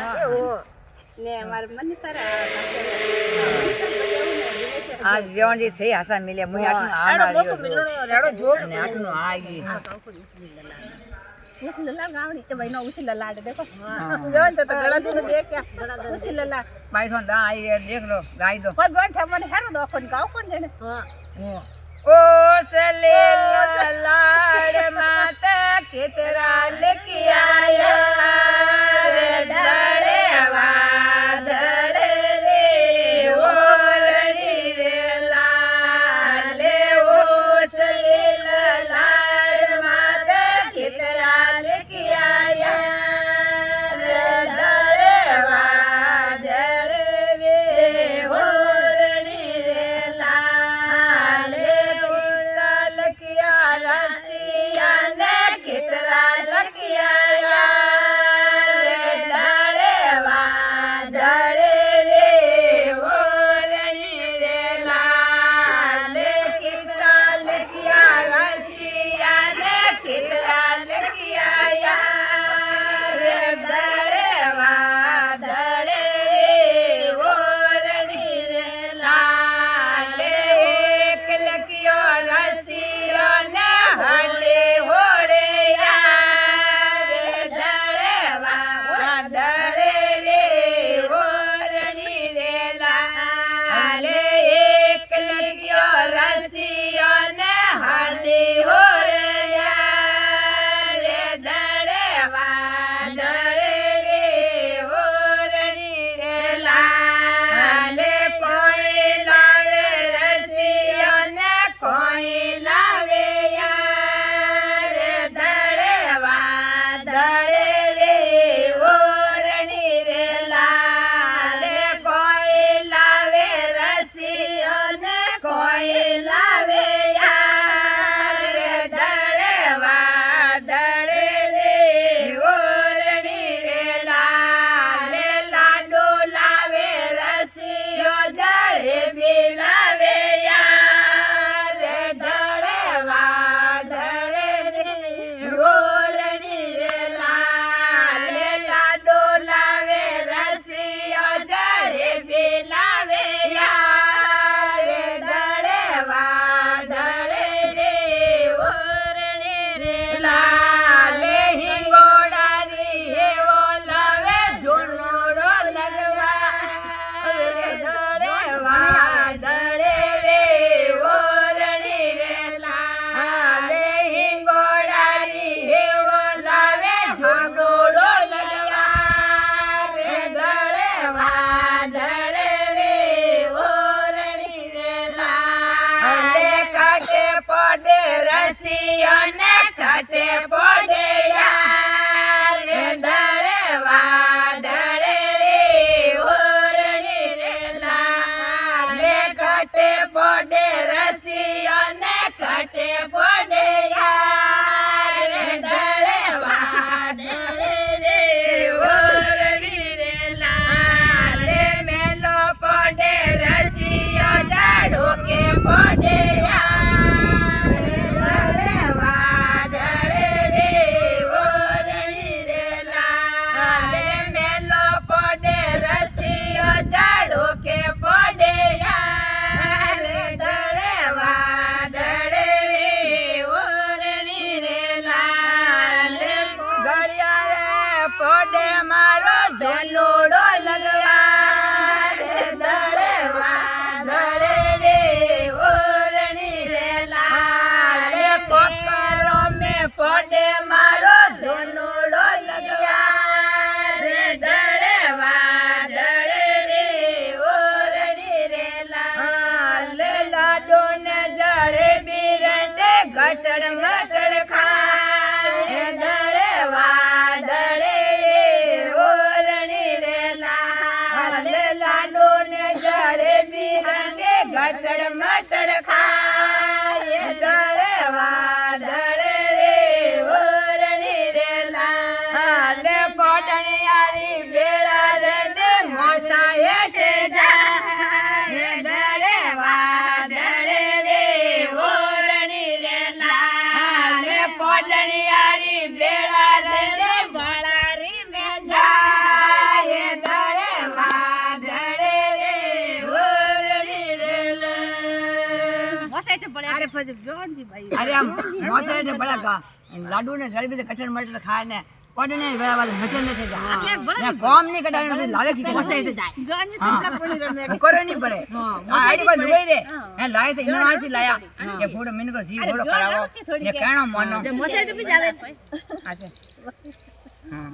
ને મારે મને સારા આજ વ્યવણજી થઈ આશા મિલે મુઈ આટનું આના રહ્યો જો ને આટનું આગી ઉસલે લા ગાવડી કે ભાઈ નો ઉસલે લાડ દેખો જોન તો ગળા તો દેખ કે ઉસલે લા ભાઈ તો દા આઈ દેખ લો ગાઈ દો કોઈ બોન મને હેરો દો કોણ ગાવ કોણ જણે ઓસલે લાડ માતા કેતરા લેકી આયા રે ડળે વાદળે રે ઓરડી રે લાલે ઓસલે લાડ માતા કેતરા લેકી આયા રે ડળે વાદળે રે ઓરડી રે લાલે લકિયા રસિયા ને કેતરા લકિયા રે ડળે વાદળે રે ઓરણી રે લાલે કેતરા લકિયા રસિયા ને કેતરા લકિયા રે ડળે વાદળે રે ઓરણી રે લાલે એક લકિયો રસિયો ને હળે હોળે રે ડળે વાદળે રે ઓરણી રે લાલે એક લકિયો રસિયો ને હળે હોળે રે ડળે વાદળે રે ઓરણી રે લાલે કોઈ લાવે રસિયો ને કોઈ લાવે રે દળે વાદળે રે ઓરણી રે લાલે કોઈ લાવે રસિયો ને કોઈ લાવે રે દળે વાદળે રે ઓરણી રે લાલે લાડો લાવે રસિયો જળેબી લાવે રે દળે વાદળે રે ઓરણી રે લાલે લાડો લાવે રસિયો જળેબી લાવે રે દળે વાદળે રે ઓરણી રે લાલે હિંગોડારી હેવો લાવે ઝુનોડો લગવા રે દળે વાદળે રે ઓરણી રે લાલે હિંગોડારી હેવો લાવે ઝુનોડો લગવા રે દળે વાદળે રે ઓરણી રે લાલે કાટે પડે રસિયો ને કાટે પડે રે દળે વાદળે રે ઓરણી રે લાલે કાટે પડે રસિયો ને કાટે પડે રે દળે વાદળે રે ઓરણી રે લાલે મેલો પડે રસિયો જાડો કે પડે રે દળે વાદળે अरे પછી ગોણજી ભાઈ અરે આમ મોસે એટલે બડા કા લાડુ ને જલેબી કઠણ મટર ખાય ને કોડને વેળા વાળ મચન ને થઈ જાય ને કોમ ની કડાને લાવે કી મોસે એટલે જાય ગોણજી સંપલા કોણી રમે કરે નહીં પડે આ આડી પર ડુબાઈ રે હે લાય તો ઇનો આસી લાયા કે ફોડો મિન કો જી ફોડો કરાવો ને કેણો મોનો મોસે તો બી જાવે આ છે હા